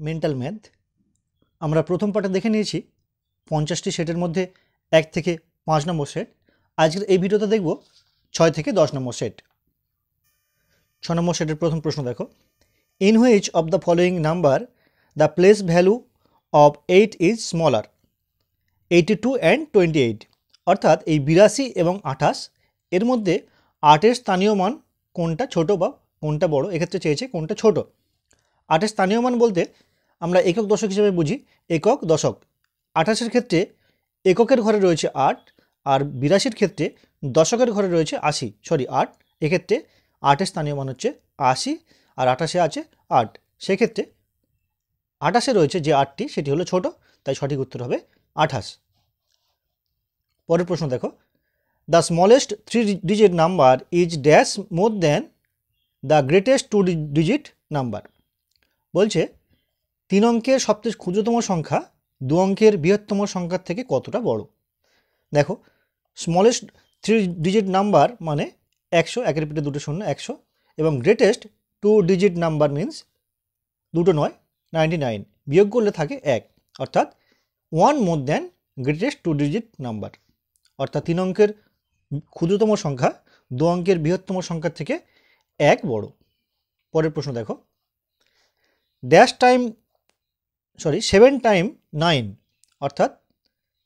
Mental math. আমরা প্রথম পার্টে দেখে নিয়েছি 50টি সেটের মধ্যে 1 থেকে 5 নম্বর সেট। আজকের এই ভিডিওতে দেখব 6 থেকে 10 নম্বর সেট। 6 নম্বর সেটের প্রথম প্রশ্ন দেখো, in which of the following number the place value of 8 is smaller, 82 and 28। অর্থাৎ এই 82 এবং 28 এর মধ্যে 8-এর স্থানীয় মান কোনটা ছোট বা কোনটা বড়, এক্ষেত্রে চেয়েছে কোনটা ছোট। 8-এর স্থানীয় মান বলতে আমরা একক দশক হিসেবে বুঝি, একক দশক। 28-এর ক্ষেত্রে এককের ঘরে রয়েছে 8, আর 82-র ক্ষেত্রে দশকের ঘরে রয়েছে 8। এক্ষেত্রে 8-এর স্থানীয় মান হচ্ছে 80, আর 28-এ আছে 8। সেক্ষেত্রে 28-এ রয়েছে যে 8টি সেটি হলো ছোট, তাই সঠিক উত্তর হবে 28। পরের প্রশ্ন দেখো, the smallest 3 digit number is dash more than the greatest 2 digit number. বলছে 3 অঙ্কের সবচেয়ে ক্ষুদ্রতম সংখ্যা 2 অঙ্কের বৃহত্তম সংখ্যার থেকে কতটা বড়। দেখো, স্মলেস্ট 3 ডিজিট নাম্বার মানে 100, একের পিঠে দুটো শূন্য 100, এবং গ্রেটেস্ট 2 ডিজিট নাম্বার মিন্স দুটো নয় 99, বিয়োগ করলে থাকে 1, অর্থাৎ 1 more than greatest 2 digit number. অর্থাৎ 3 অঙ্কের ক্ষুদ্রতম সংখ্যা 2 অঙ্কের বৃহত্তম সংখ্যার থেকে 1 বড়। পরের প্রশ্ন দেখো, 7 টাইম 9, অর্থাৎ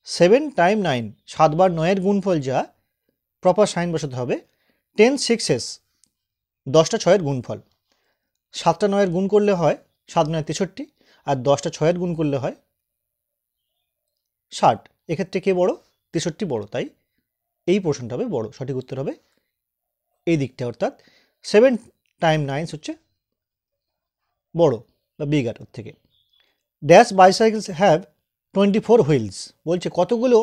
7 টাইম 9, 7 বার 9-এর গুণফল যা, প্রপার সাইন বসাতে হবে 10 6s, 10টা 6-এর গুণফল। 7টা 9-এর গুণ করলে হয় 7 9 63, আর 10টা 6-এর গুণ করলে হয় 60। এক্ষেত্রে কে বড়? 63 বড়, তাই এই পোর্শনটা হবে বড়। সঠিক উত্তর হবে এই দিকটা, অর্থাৎ 7 টাইম 9 হচ্ছে বড় বা বিগার ওর থেকে। Dash bicycles have 24 wheels. বলছে কতগুলো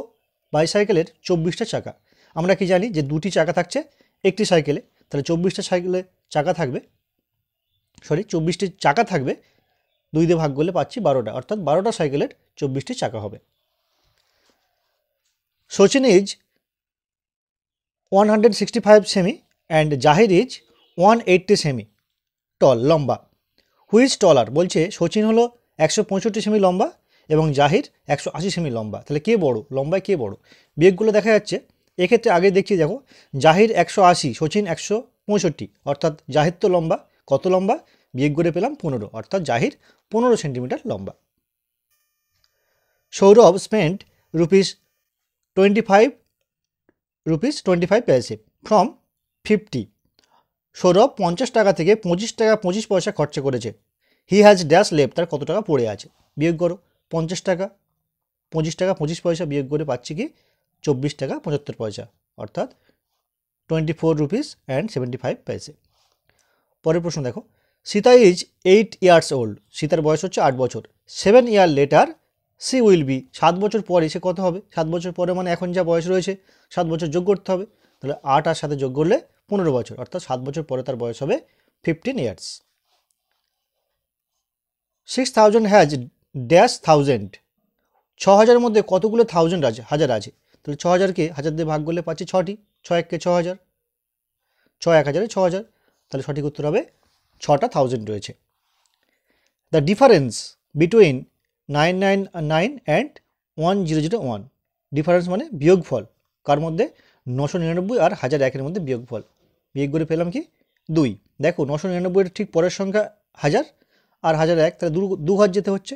বাইসাইকেলের 24টা চাকা। আমরা কি জানি যে 2টি চাকা থাকছে একটি সাইকেলে, তাহলে 24টা সাইকেলে চাকা থাকবে, 24টি চাকা থাকবে, 2 দিয়ে ভাগ করলে পাচ্ছি 12টা, অর্থাৎ 12টা সাইকেলের 24টি চাকা হবে। Sachin is 165 semi and Zaheer is 180 semi tall, লম্বা। Which taller? বলছে সচিন হলো 165 সেমি লম্বা এবং জাহির 180 সেমি লম্বা। তাহলে কে বড়? লম্বায় কে বড়? বিয়োগগুলো দেখা যাচ্ছে। এক্ষেত্রে আগে দেখছি, দেখো, জাহির 180, সচিন 165, অর্থাৎ জাহির তো লম্বা। কত লম্বা? বিয়োগ করে পেলাম 15, অর্থাৎ জাহির 15 সেন্টিমিটার লম্বা। সৌরভ স্পেন্ট ₹25 পয়সা ফ্রম 50। সৌরভ 50 টাকা থেকে 25 টাকা 25 পয়সা খরচা করেছে। হি হ্যাজ ড্যাশ লেফট, তার কত টাকা পড়ে আছে। বিয়োগ করো, 50 টাকা 25 টাকা 25 পয়সা বিয়োগ করে পাচ্ছি কি 24 টাকা 75 পয়সা, অর্থাৎ ₹24.75। পরের প্রশ্ন দেখো, সীতা ইজ 8 ইয়ার্স ওল্ড। সীতার বয়স হচ্ছে 8 বছর। 7 year later she will be. 7 বছর পরে সে কত হবে? 7 বছর পরে মানে এখন যা বয়স রয়েছে 7 বছর যোগ করতে হবে, তাহলে 8 আর সাথে যোগ করলে 15 বছর, অর্থাৎ 7 বছর পরে তার বয়স হবে 15 ইয়ার্স। 6000 has dash thousand. 6000-এর মধ্যে কতগুলো থাউজেন্ড আছে? হাজার আছে। তাহলে 6000-কে হাজার দিয়ে ভাগ করলে পাচ্ছি 6টি, 6 1-কে 6000, 6 1 হাজারে 6000, তাহলে সঠিক উত্তর হবে 6টা থাউজেন্ড রয়েছে। The difference between 999 and 1001। Difference মানে বিয়োগফল, কার মধ্যে? 999 আর 1001-এর মধ্যে বিয়োগফল। বিয়োগ করে পেলাম কি 2। দেখো, 999-এর ঠিক পরের সংখ্যা 1000 আর 1001, তাহলে 2 ঘর যেতে হচ্ছে,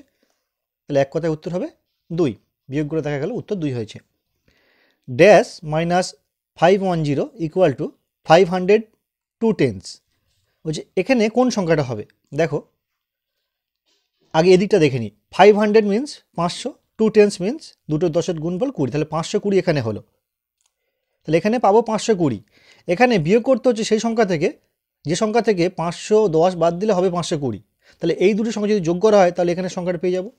তাহলে এক কথায় উত্তর হবে 2। বিয়োগ করে দেখা গেল উত্তর 2 হয়েছে। Dash minus 510 equal to 500 2/10। বলছে এখানে কোন সংখ্যাটা হবে? দেখো, আগে এদিকটা দেখে নিই। 500 মিন্স 500, 2/10 মিন্স দুটো 10-এর গুণফল 20, তাহলে 520 এখানে হলো। তাহলে এখানে পাবো 520। এখানে বিয়োগ করতে হচ্ছে সেই সংখ্যা থেকে, যে সংখ্যা থেকে 510 বাদ দিলে হবে 520। তাহলে এই দুটো সংখ্যা যদি যোগ করা হয় তাহলে এখানে সংখ্যাটা পেয়ে যাবো।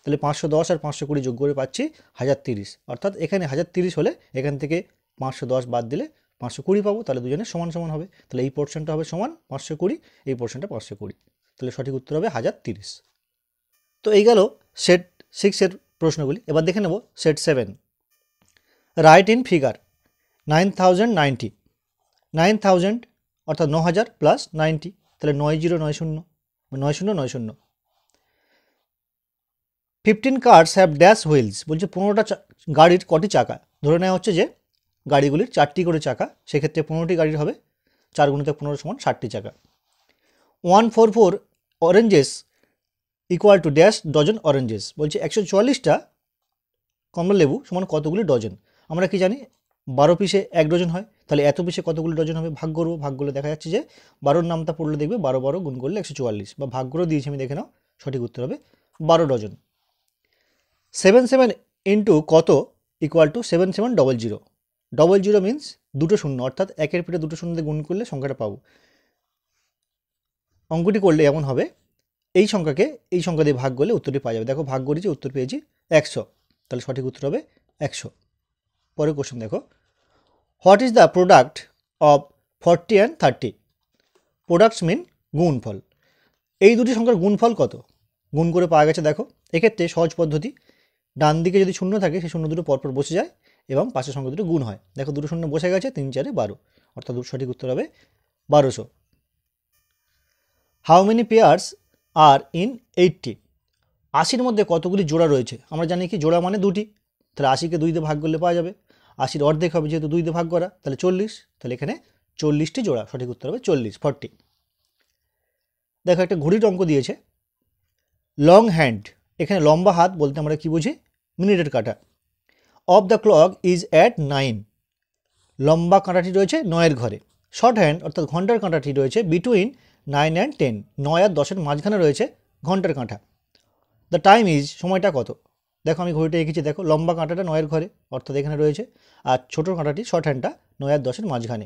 তাহলে 510 আর 520 যোগ করে পাচ্ছি 1030, অর্থাৎ এখানে 1030 হলে এখান থেকে 510 বাদ দিলে 520 পাবো, তাহলে দুজনে সমান সমান হবে। তাহলে এই পোর্শনটা হবে সমান 520, এই পোর্শনটা 520, তাহলে সঠিক উত্তর হবে 1030। তো এই গেল সেট 6-এর প্রশ্নগুলি। এবার দেখে নেব সেট 7। Right in figure 9090। 9000 অর্থাৎ 9000 প্লাস 90, তাহলে 9090 9090। 15 কার্স হ্যাভ ড্যাশ হুইলস, বলছে 15টা গাড়ির কটি চাকা। ধরে নেওয়া হচ্ছে যে গাড়িগুলির 4টি করে চাকা, সেক্ষেত্রে 15টি গাড়ির হবে 4 × 15 = 60টি চাকা। 144 oranges equal to dash dozen oranges, বলছে 144টা কমলা লেবু সমান কতগুলি ডজন। আমরা কি জানি 12 পিসে 1 ডজন হয়, তাহলে এত পিসে কতগুলি ডজন হবে, ভাগ করবো। ভাগ করলে দেখা যাচ্ছে যে 12-র নামটা পড়লে দেখবে 12 12 গুণ করলে 144, বা ভাগ করে দিয়েছি আমি, দেখে নাও, সঠিক উত্তর হবে 12 ডজন। 77 ইন্টু কত ইকুয়াল টু 7700, 00 মিনস দুটো শূন্য, অর্থাৎ একের পিঠে দুটো শূন্য দিয়ে গুণ করলে সংখ্যাটা পাবো। অঙ্কটি করলে এমন হবে, এই সংখ্যাকে এই সংখ্যা দিয়ে ভাগ করলে উত্তরটি পাওয়া যাবে। দেখো ভাগ করেছি, উত্তর পেয়েছি 100, তাহলে সঠিক উত্তর হবে 100। পরের কোশ্চেন দেখো, what is the product of 40 and 30? Products mean গুণফল। এই দুটি সংখ্যার গুণফল কত? গুণ করে পাওয়া গেছে। দেখো এক্ষেত্রে সহজ পদ্ধতি, ডান দিকে যদি শূন্য থাকে সেই শূন্য দুটো পরপর বসে যায় এবং পাশের সংখ্যা দুটো গুণ হয়। দেখো দুটো শূন্য বসে গেছে, 3 4 12, অর্থাৎ সঠিক উত্তর হবে 1200। How many pairs are in 80? 80-র মধ্যে কতগুলি জোড়া রয়েছে? আমরা জানি কি জোড়া মানে দুটি, তাহলে 80কে 2 দিয়ে ভাগ করলে পাওয়া যাবে। 80-র অর্ধেক হবে যেহেতু 2 দিয়ে ভাগ করা, তাহলে 40, তাহলে এখানে 40টি জোড়া, সঠিক উত্তর হবে 40। দেখো একটা ঘড়ির অঙ্ক দিয়েছে, লং হ্যান্ড, এখানে লম্বা হাত বলতে আমরা কি বুঝি? মিনিটের কাঁটা। Of the clock is at 9, লম্বা কাঁটাটি রয়েছে 9-এর ঘরে। শর্ট হ্যান্ড অর্থাৎ ঘন্টার কাঁটাটি রয়েছে বিটুইন 9 and 10, 9 আর 10-এর মাঝখানে রয়েছে ঘন্টার কাঁটা। দ্য টাইম ইজ, সময়টা কত? দেখো আমি ঘড়িটা এঁকেছি, দেখো লম্বা কাঁটাটা 9-এর ঘরে অর্থাৎ এখানে রয়েছে, আর ছোটো কাঁটাটি শর্ট হ্যান্ডটা 9 আর 10-এর মাঝখানে।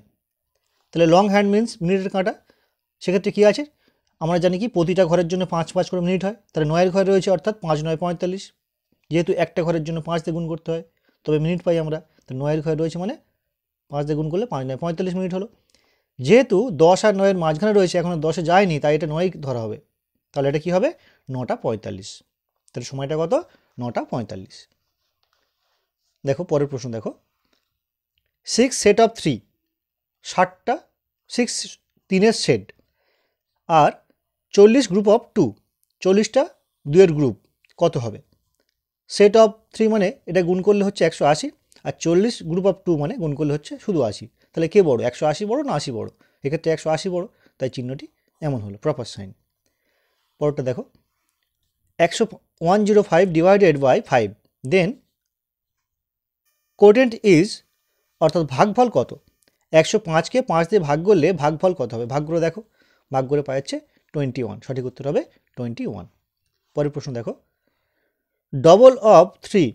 তাহলে লং হ্যান্ড মিন্স মিনিটের কাঁটা, সেক্ষেত্রে কী আছে? আমরা জানি কি প্রতিটা ঘরের জন্য 5 5 করে মিনিট হয়, তাহলে 9-এর ঘরে রয়েছে অর্থাৎ 5 9 45, যেহেতু একটা ঘরের জন্য 5 দিয়ে গুণ করতে হয় তবে মিনিট পাই আমরা, তো 9-এর ঘরে রয়েছে মানে 5 দিয়ে গুণ করলে 5 9 45 মিনিট হলো। যেহেতু 10 আর 9-এর মাঝখানে রয়েছে, এখনও 10-এ যায়নি, তাই এটা 9 ধরা হবে, তাহলে এটা কী হবে? 9টা 45, তাহলে সময়টা কত? 9টা 45। দেখো পরের প্রশ্ন দেখো, 6 সেট অফ 3, 60টা 6 3-এর সেট, আর 40 গ্রুপ অফ 2, 40টা 2-এর গ্রুপ, কত হবে? সেট অফ 3 মানে এটা গুণ করলে হচ্ছে 180, আর 40 গ্রুপ অফ 2 মানে গুণ করলে হচ্ছে শুধু 80। তাহলে কে বড়, 180 বড় না 80 বড়? এক্ষেত্রে 180 বড়, তাই চিহ্নটি এমন হলো, প্রপার সাইন। পরেরটা দেখো, 105 ডিভাইডেড বাই 5, দেন কোটেন্ট ইজ, অর্থাৎ ভাগফল কত? 105কে 5 দিয়ে ভাগ করলে ভাগফল কত হবে? ভাগ করে দেখো, ভাগ করে পাওয়া যাচ্ছে 21, সঠিক উত্তর হবে 21। পরের প্রশ্ন দেখো, double of 3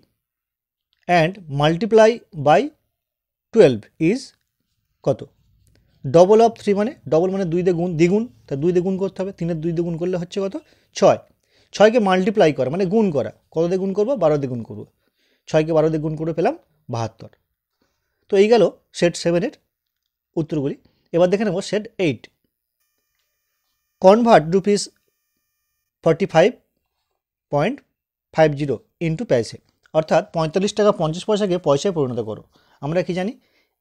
and multiply by 12 is কত? ডবল অফ 3 মানে, ডবল মানে 2 দিয়ে গুণ, দ্বিগুণ, তা 2 দিয়ে গুণ করতে হবে, 3-এর 2 দিয়ে গুণ করলে হচ্ছে কত? 6, 6কে মাল্টিপ্লাই করা মানে গুণ করা, কত দিয়ে গুণ করবো? 12 দিয়ে গুণ করবো, 6কে 12 দিয়ে গুণ করে পেলাম 72। তো এই গেল সেট 7-এর উত্তরগুলি। এবার দেখে নেব সেট 8, কনভার্ট রুপিস 45.50 ইন্টু পয়সে, অর্থাৎ 45 টাকা 50 পয়সাকে পয়সায় পরিণত করো। আমরা কি জানি,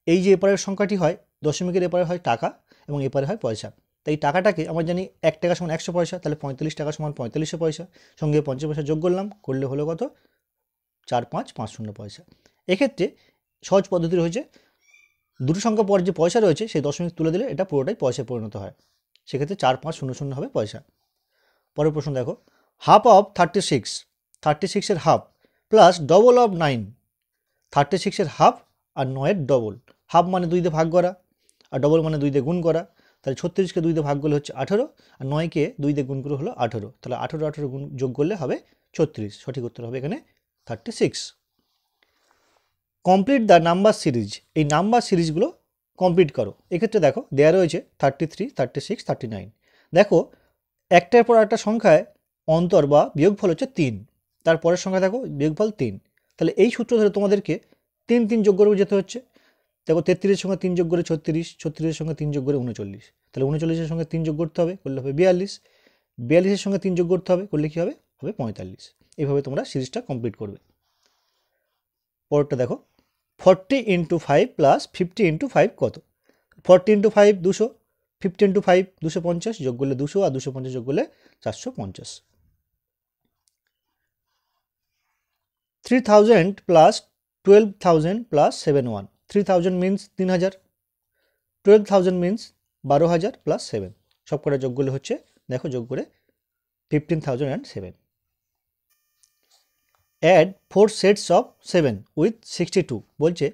এই যে এপারের সংখ্যাটি হয় দশমিকের এপারে হয় টাকা এবং এপারে হয় পয়সা, তাই টাকাটাকে আমরা জানি 1 টাকা সমান 100 পয়সা, তাহলে 45 টাকা সমান 4500 পয়সা, সঙ্গে 50 পয়সা যোগ করলাম, করলে হলো কত? 4550 পয়সা। এক্ষেত্রে সহজ পদ্ধতি রয়েছে, দুটো সংখ্যা পর যে পয়সা রয়েছে সেই দশমিক তুলে দিলে এটা পুরোটাই পয়সায় পরিণত হয়, সেক্ষেত্রে 4500 হবে পয়সা। পরের প্রশ্ন দেখো, হাফ অফ 36, 36-এর হাফ প্লাস ডবল অফ 9, 36-এর হাফ আর 9-এর ডবল। হাফ মানে 2 দিয়ে ভাগ করা, আর ডবল মানে 2 দিয়ে গুণ করা, তাহলে 36কে 2 দিয়ে ভাগ করলে হচ্ছে 18, আর 9কে 2 দিয়ে গুণ করে হলো 18, তাহলে 18 18 গুণ যোগ করলে হবে 36, সঠিক উত্তর হবে এখানে 36। কমপ্লিট দ্য নাম্বার সিরিজ, এই নাম্বার সিরিজগুলো কমপ্লিট করো। এক্ষেত্রে দেখো দেয়া রয়েছে 33, 36, 39। দেখো একটার পর একটা সংখ্যায় অন্তর বা বিয়োগফল হচ্ছে 3, তারপরের সংখ্যা দেখো বিয়োগফল 3, তাহলে এই সূত্র ধরে তোমাদেরকে 3 3 যোগ করে যেতে হচ্ছে। দেখো 33-এর সঙ্গে 3 যোগ করে 36, 36-এর সঙ্গে 3 যোগ করে 39, তাহলে 39-এর সঙ্গে 3 যোগ করতে হবে, করলে হবে 42, 42-এর সঙ্গে 3 যোগ করতে হবে, করলে কী হবে? হবে 45। এইভাবে তোমরা সিরিজটা কমপ্লিট করবে। পরেরটা দেখো, 40 × 5 প্লাস 50 × 5 কত? 40 × 5 200, 50 × 5 250, যোগ করলে 200, আর 250 যোগ করলে 450। 3000 plus 12,000 plus 7,1, 3000 means 3000, 12,000 means 12,000 plus 7, সব কটা যোগ করলে হচ্ছে দেখো যোগ করে 15,007. অ্যাড 4 সেটস অফ 7 উইথ 62, বলছে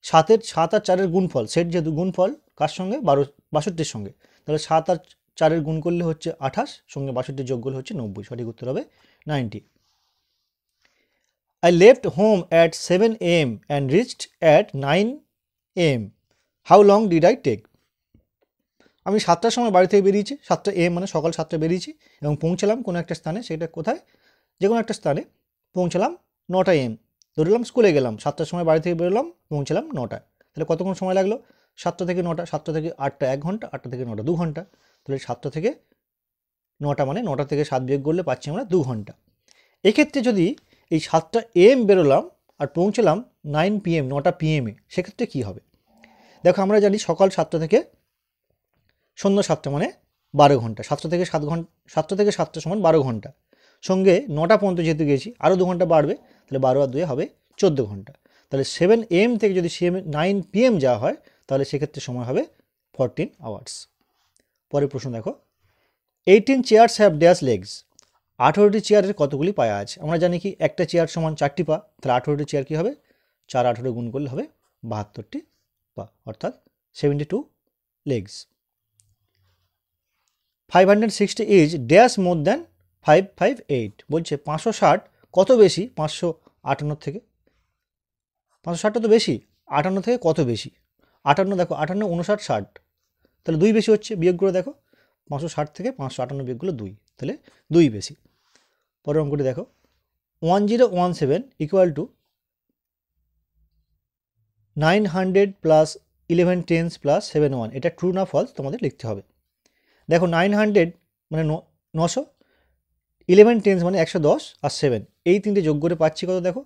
7 আর 4-এর গুণফল, সেট যেহেতু গুণফল কার সঙ্গে 62-র সঙ্গে, তাহলে 7 আর 4-এর গুণ করলে হচ্ছে 28, সঙ্গে 62 যোগ করলে হচ্ছে 90, সঠিক উত্তর হবে 90. I left home at 7 am and reached at 9 am. How long did I take? আমি 7টার সময় বাড়ি থেকে বেরিয়েছি, 7টা am মানে সকাল 7টায় বেরিয়েছি এবং পৌঁছালাম কোনো একটা স্থানে, সেটা কোথায়, যে কোনো একটা স্থানে পৌঁছালাম 9টা am, ধরলাম স্কুলে গেলাম, 7টার সময় বাড়ি থেকে বেরোলাম, পৌঁছালাম 9টায়, তাহলে কতক্ষণ সময় লাগলো, 7টা থেকে 9টা, 7টা থেকে 8টা 1 ঘন্টা, 8টা থেকে 9টা 2 ঘন্টা, তাহলে 7টা থেকে 9টা মানে 9টা থেকে 7 বিয়োগ করলে পাচ্ছি আমরা 2 ঘন্টা. এক্ষেত্রে যদি এই 7টা am বেরোলাম আর পৌঁছলাম 9 PM 9টা PM-এ, সেক্ষেত্রে কী হবে? দেখো আমরা জানি সকাল 7টা থেকে সন্ধ্যা 7টা মানে 12 ঘন্টা, 7টা থেকে 7 ঘন্টা, 7টা থেকে 7টা সমান 12 ঘন্টা, সঙ্গে 9টা পর্যন্ত যেহেতু গেছি আরও 2 ঘন্টা বাড়বে, তাহলে 12 আর 2 হবে 14 ঘন্টা. তাহলে 7 am থেকে যদি 9 PM যাওয়া হয় তাহলে সেক্ষেত্রে সময় হবে 14 আওয়ার্স. পরের প্রশ্ন দেখো, 18 চেয়ার্স হ্যাভ ড্যাশ লেগস, 18টি চেয়ারের কতগুলি পায়া আছে? আমরা জানি কি একটা চেয়ার সমান 4টি পা, তাহলে 18টি চেয়ার কী হবে, 4 18 গুণ করলে হবে 72টি পা, অর্থাৎ 72 legs. 560 is dash more than 558, বলছে 560 কত বেশি 558 থেকে, 560টা তো বেশি, 58 থেকে কত বেশি, 58 দেখো 58 59 60, তাহলে 2 বেশি হচ্ছে, বিয়োগ করে দেখো 560 থেকে 558 বিয়োগ করলে 2, তাহলে 2 বেশি. পরের অঙ্কটি দেখো, 1017 equal to 900 plus 11 tense plus 71, এটা ট্রু না ফলস তোমাদের লিখতে হবে. দেখো 900 মানে 900, 11 টেন্স মানে 110 আর 7, এই তিনটে যোগ করে পাচ্ছি কত, দেখো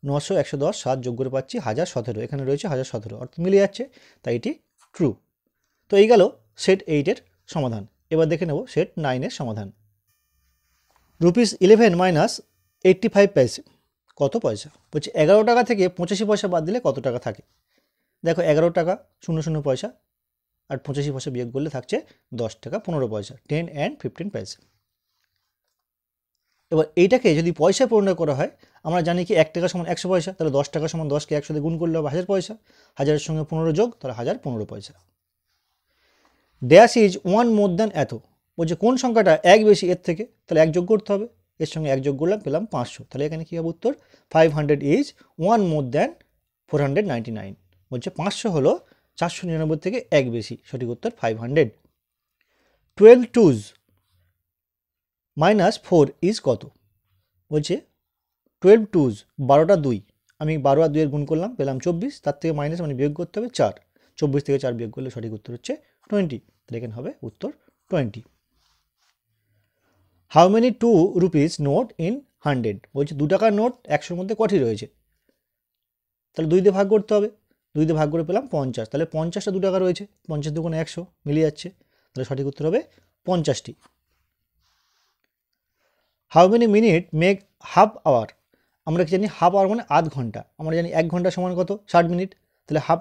900 110 7 যোগ করে পাচ্ছি 1017, এখানে রয়েছে 1017, অর্থাৎ মিলে যাচ্ছে, তাই এটি ট্রু. তো এই গেল সেট 8-এর সমাধান. এবার দেখে নেব সেট 9-এর সমাধান. ₹11 মাইনাস 85 পয়সা কত পয়সা, বলছে 11 টাকা থেকে 85 পয়সা বাদ দিলে কত টাকা থাকে? দেখো 11 টাকা 00 পয়সা আর 85 পয়সা বিয়োগ করলে থাকছে 10 টাকা 15 পয়সা, 10 and 15 পয়সা. এবার এইটাকে যদি পয়সায় পরিণত করা হয়, আমরা জানি কি 1 টাকা সমান 100 পয়সা, তাহলে 10 টাকা সমান 10কে 100 দিয়ে গুণ করলে হবে 1000 পয়সা, 1000-এর সঙ্গে 15 যোগ, তাহলে 1015 পয়সা. ড্যাশ ইজ 1 মোর দ্যান এত, বলছে কোন সংখ্যাটা 1 বেশি এর থেকে, তাহলে 1 যোগ করতে হবে, এর সঙ্গে 1 যোগ করলাম পেলাম 500, তাহলে এখানে কী হবে উত্তর, 500 ইজ 1 মোর দ্যান 499, বলছে 500 হলো 499 থেকে 1 বেশি, সঠিক উত্তর 500. 12 2s মাইনাস 4 ইজ কত, বলছে 12 2s 12টা 2, আমি 12 আর 2 এর গুণ করলাম পেলাম 24, তার থেকে মাইনাস মানে বিয়োগ করতে হবে 4, 24 থেকে 4 বিয়োগ করলে সঠিক উত্তর হচ্ছে 20, তাহলে এখানে হবে উত্তর 20. How many 2 rupees note in 100, বলছে 2 টাকার নোট 100-এর মধ্যে কটি রয়েছে, তাহলে 2 দিয়ে ভাগ করতে হবে, 2 দিয়ে ভাগ করে পেলাম 50, তাহলে 50টা 2 টাকা রয়েছে, 50 দুগুণে 100 মিলে যাচ্ছে, তাহলে সঠিক উত্তর হবে 50টি. How many minute make half hour, আমরা কি জানি হাফ আওয়ার মানে আধ ঘন্টা, আমরা জানি 1 ঘন্টা সমান কত 60 মিনিট, তাহলে হাফ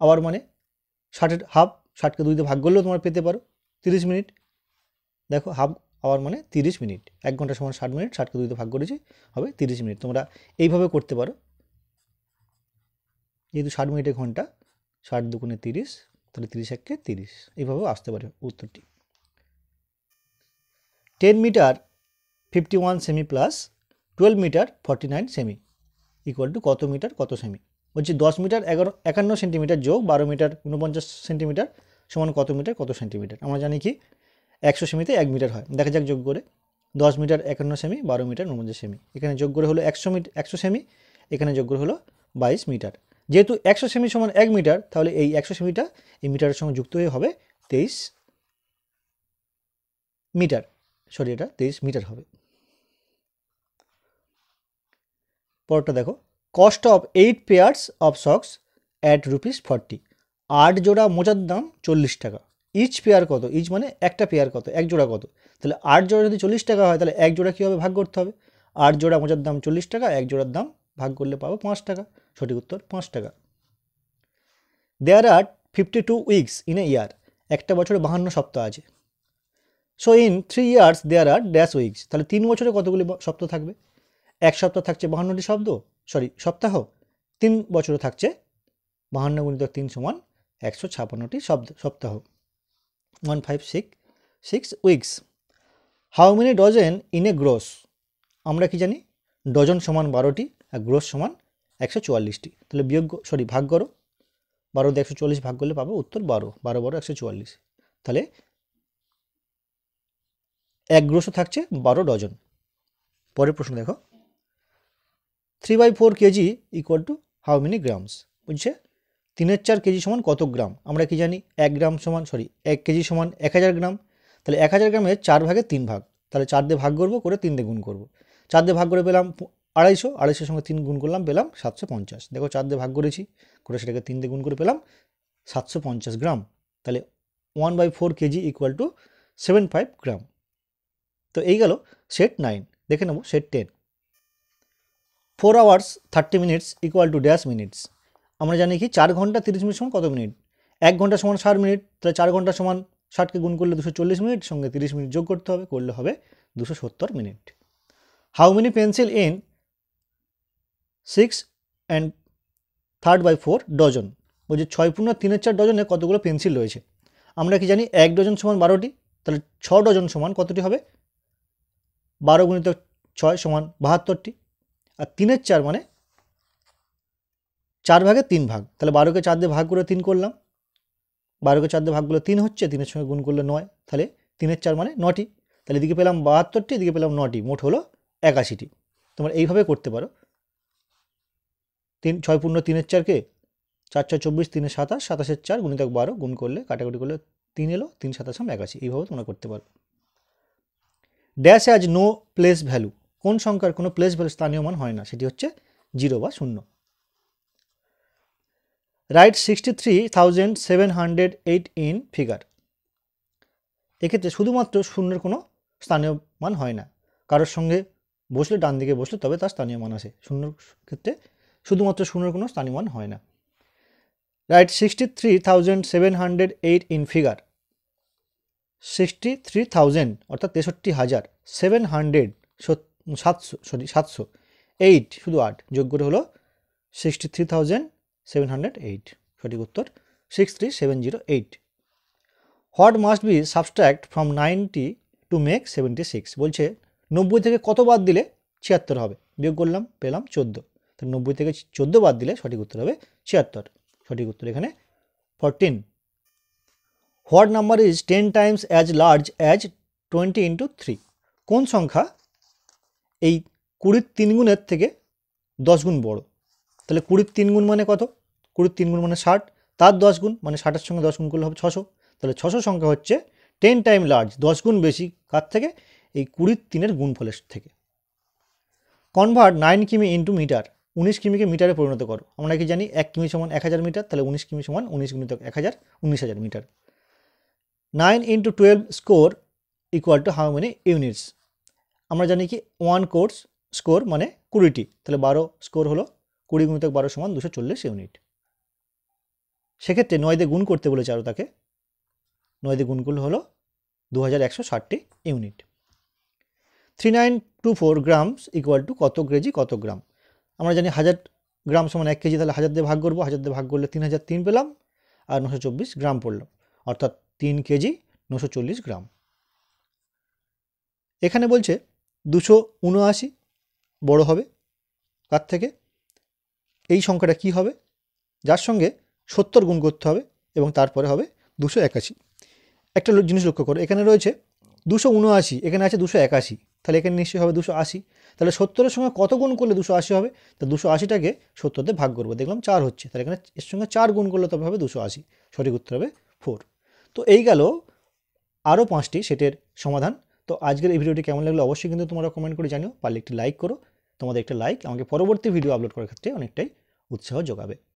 আওয়ার মানে 60-এর হাফ, 60কে 2 দিয়ে ভাগ করলেও তোমরা পেতে পারো 30 মিনিট. দেখো হাফ আওয়ার মানে 30 মিনিট, 1 ঘন্টা সমান 60 মিনিট, 60কে 2 দিয়ে ভাগ করেছি হবে 30 মিনিট. তোমরা এইভাবে করতে পারো, যেহেতু 60 মিনিটের ঘন্টা, 60 দুগুণে 30, তাহলে 30 1-কে 30, এইভাবেও আসতে পারে উত্তরটি. 10 মিটার 51 সেমি প্লাস 12 মিটার 49 সেমি ইকুয়াল টু কত মিটার কত সেমি, বলছি 10 মিটার 51 সেন্টিমিটার যোগ 12 মিটার 49 সেন্টিমিটার সমান কত মিটার কত সেন্টিমিটার, আমরা জানি কি 100 সেমিতে 1 মিটার হয়, দেখা যাক যোগ করে, 10 মিটার 51 সেমি 12 মিটার 49 সেমি, এখানে যোগ করে হলো 100 সেমি, এখানে যোগ করে হলো 22 মিটার, যেহেতু 100 সেমি সমান 1 মিটার, তাহলে এই 100 সেমিটা এই মিটারের সঙ্গে যুক্ত হয়ে হবে 23 মিটার, সরি এটা 23 মিটার হবে. পরটা দেখো, cost of 8 pairs of socks at ₹40, 8 জোড়া মোজার দাম 40 টাকা, ইচ পেয়ার কত, ইচ মানে একটা পেয়ার কত, এক জোড়া কত, তাহলে 8 জোড়া যদি 40 টাকা হয় তাহলে এক জোড়া কী হবে ভাগ করতে হবে, 8 জোড়া মোজার দাম 40 টাকা, 1 জোড়ার দাম ভাগ করলে পাবো 5 টাকা। সঠিক উত্তর 5 টাকা। দেয়ার আর 52 উইকস ইন এ ইয়ার, একটা বছরে 52 সপ্তাহ আছে। So in 3 years there are dash weeks, তাহলে 3 বছরে কতগুলি সপ্তাহ থাকবে? এক সপ্তাহ থাকছে 52টি সপ্তাহ, 3 বছরে থাকছে 52 গুণিতক 3 সমান 156টি সপ্তাহ। 156 weeks. How many dozen in a gross, আমরা কি জানি ডজন সমান 12টি আর গ্রোস সমান 144টি। তাহলে ভাগ করো, 12 দিয়ে 140 ভাগ করলে পাবো উত্তর 12, 12 12 144। তাহলে এক গ্রোসও থাকছে 12 ডজন। পরের প্রশ্ন দেখো, 3/4 KG equal to how many grams, বুঝছে 3/4 কেজি সমান কত গ্রাম? আমরা কি জানি 1 কেজি সমান 1000 গ্রাম। তাহলে 1000 গ্রামের 4 ভাগে 3 ভাগ, তাহলে 4 দিয়ে ভাগ করবো, করে 3 দিয়ে গুণ করবো। 4 দিয়ে ভাগ করে পেলাম 250, 250 সঙ্গে 3 গুণ করলাম, পেলাম 750। দেখো 4 দিয়ে ভাগ করেছি, করে সেটাকে 3 দিয়ে গুণ করে পেলাম 750 গ্রাম। তাহলে 1/4 কেজি ইকুয়াল টু 75 গ্রাম। তো এই গেল সেট 9। দেখে নেব set 10। 4 hours 30 minutes equal to dash minutes, আমরা জানি কি 4 ঘন্টা 30 মিনিট সমান কত মিনিট? 1 ঘন্টা সমান 60 মিনিট, তাহলে 4 ঘন্টা সমান 60কে গুণ করলে 240 মিনিট, সঙ্গে 30 মিনিট যোগ করতে হবে, করলে হবে 270 minute. How many pencil in 6 and 3/4 dozen, বলছে 6 পূর্ণ 3/4 ডজনে কতগুলো পেন্সিল রয়েছে? আমরা কি জানি 1 ডজন সমান 12টি, তাহলে 6 ডজন সমান কতটি হবে? 12 গুণিতক 6 সমান 72টি। আর 3/4 মানে 4 ভাগে 3 ভাগ, তাহলে 12কে 4 দিয়ে ভাগ করে 3 করলাম, 12কে 4 দিয়ে ভাগ করলে 3 হচ্ছে, 3-এর সঙ্গে গুণ করলে 9, তাহলে 3/4 মানে 9টি। তাহলে এদিকে পেলাম 72টি, এদিকে পেলাম 9টি, মোট হলো 81টি। তোমরা এইভাবে করতে পারো। 6 পূর্ণ 3/4কে 4 6 24, 3 27, 27-এর 4 গুণিতক 12 গুণ করলে কাটাকুটি করলে 3 এলো, 3 7 81। এইভাবে তোমরা করতে পারো। Dash has no place value, কোন সংখ্যার কোনো প্লেস ভ্যালু স্থানীয় মান হয় না? সেটি হচ্ছে 0 বা 0। রাইট 63,708 ইন ফিগার, এক্ষেত্রে শুধুমাত্র শূন্যের কোনো স্থানীয় মান হয় না, কারোর সঙ্গে বসলে ডান দিকে বসলে তবে তার স্থানীয় মান আসে। শূন্যর ক্ষেত্রে শুধুমাত্র শূন্যের কোনো স্থানীয় মান হয় না। রাইট 63,708 ইন ফিগার, 63,000 অর্থাৎ 63,000, 708 শুধু 8 যোগ করে হলো 63,708। সঠিক উত্তর 63708। What must be subtract from 90 to make 76, বলছে 90 থেকে কত বাদ দিলে 76 হবে? বিয়োগ করলাম, পেলাম 14। তো 90 থেকে 14 বাদ দিলে সঠিক উত্তর হবে 76। সঠিক উত্তর এখানে 14। What number is 10 Times as large as 20 into 3, কোন সংখ্যা এই 20 3 গুণের থেকে 10 গুণ বড়? তাহলে 20 3 গুণ মানে কত? 20 3 গুণ মানে 60, তার 10 গুণ মানে 60-এর সঙ্গে 10 গুণ করলে হবে 600। তাহলে 600 সংখ্যা হচ্ছে 10 টাইম লার্জ, 10 গুণ বেশি কার থেকে? এই 20 3-এর গুণফলের থেকে। কনভার্ট 9 কিমি ইন্টু মিটার, 19 কিমিকে মিটারে পরিণত করো। আমরা কি জানি 1 কিমি সমান 1000 মিটার, তাহলে 19 কিমি সমান 19 গুণিতক 1000, 19,000 মিটার। 9 into 12 score equal to how many units, আমরা জানি কি 1 কোর্স স্কোর মানে 20টি, তাহলে 12 স্কোর হলো 20 গুণিতক 12 সমান 240 ইউনিট। সেক্ষেত্রে 9 দিয়ে গুণ করতে বলেছে আরও তাকে, 9 দিয়ে গুণ করলে হলো 2160টি ইউনিট। 3924 গ্রামস ইকুয়াল টু কত কেজি কত গ্রাম, আমরা জানি 1000 গ্রাম সমান 1 কেজি, তাহলে 1000 দিয়ে ভাগ করবো, 1000 দিয়ে ভাগ করলে 3003 পেলাম, আর 924 গ্রাম পড়লাম, অর্থাৎ 3 কেজি 940 গ্রাম। এখানে বলছে 279 বড় হবে কার থেকে? এই সংখ্যাটা কি হবে? যার সঙ্গে 70 গুণ করতে হবে এবং তারপরে হবে 281। একটা জিনিস লক্ষ্য করো, এখানে রয়েছে 279, এখানে আছে 281, তাহলে এখানে নিশ্চয়ই হবে 280। তাহলে 70-এর সঙ্গে কত গুণ করলে 280 হবে? তা 280টাকে 70 দিয়ে ভাগ করবো, দেখলাম 4 হচ্ছে, তাহলে এখানে এর সঙ্গে 4 গুণ করলে তবে হবে 280। সঠিক উত্তর হবে 4। তো এই গেল আরও 5টি সেটের সমাধান। তো আজকের এই ভিডিওটি কেমন লাগলো অবশ্যই কিন্তু তোমরা কমেন্ট করে জানিও, পারলে একটি লাইক করো। তোমাদের একটা লাইক আমাকে পরবর্তী ভিডিও আপলোড করার ক্ষেত্রে অনেকটাই উৎসাহ যোগাবে।